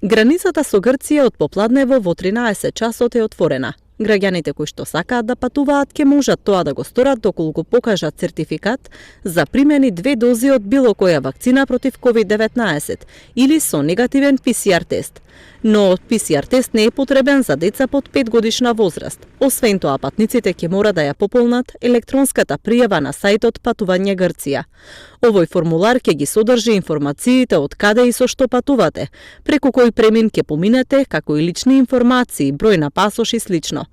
Границата со Грција од попладнево во 13 часот е отворена. Граѓаните кои што сакаат да патуваат ќе можат тоа да го сторат доколку покажат сертификат за примени 2 дози од било која вакцина против COVID-19 или со негативен PCR тест. Но PCR тест не е потребен за деца под 5 годишна возраст. Освен тоа, патниците ќе мора да ја пополнат електронската пријава на сајтот Патување Грција. Овој формулар ќе ги содржи информациите од каде и со што патувате, преку кој премин ќе поминете, како и лични информации, број на пасош и слично.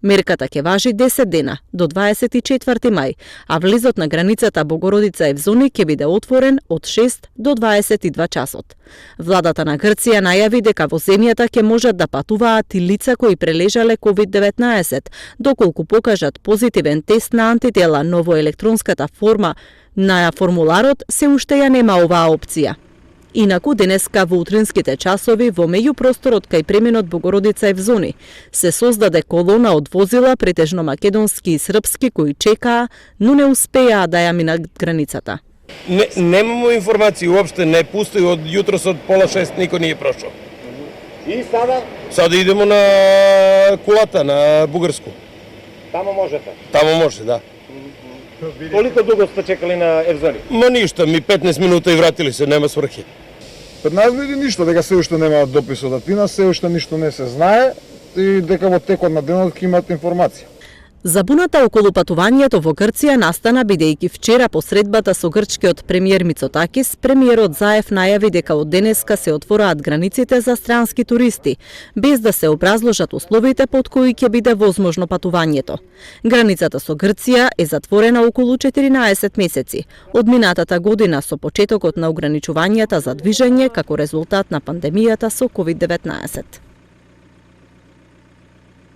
Мерката ќе важи 10 дена, до 24 мај, а влезот на границата Богородица-Евзони ќе биде отворен од 6 до 22 часот. Владата на Грција најави дека во земјата ќе можат да патуваат и лица кои прележале COVID-19, доколку покажат позитивен тест на антитела, но во електронската форма на формуларот се уште ја нема оваа опција. Инаку денеска во утринските часови во меѓупросторот кај преминот Богородица-Евзони се создаде колона од возила, претежно македонски и српски, кои чекаа, но не успеаа да ја минат границата. Немамо информации уопште, не пустои од јутрос од 5:30 никој не е прошол. И сада? Сада идемо на кулата, на Бугарско. Тамо можете? Тамо може, да. Колико дуго сте чекали на Евзони? Ма ништо, ми 15 минута и вратили се, нема сврхи. 15 минути ништо, дека се уште немаат допис од Атина, се уште ништо не се знае и дека во текот на денот ќе имаат информација. Забуната околу патувањето во Грција настана бидејќи вчера по средбата со грчкиот премиер Мицотакис, премиерот Заев најави дека од денеска се отвораат границите за странски туристи, без да се образложат условите под кои ќе биде возможно патувањето. Границата со Грција е затворена околу 14 месеци, од минатата година со почетокот на ограничувањата за движење како резултат на пандемијата со COVID-19.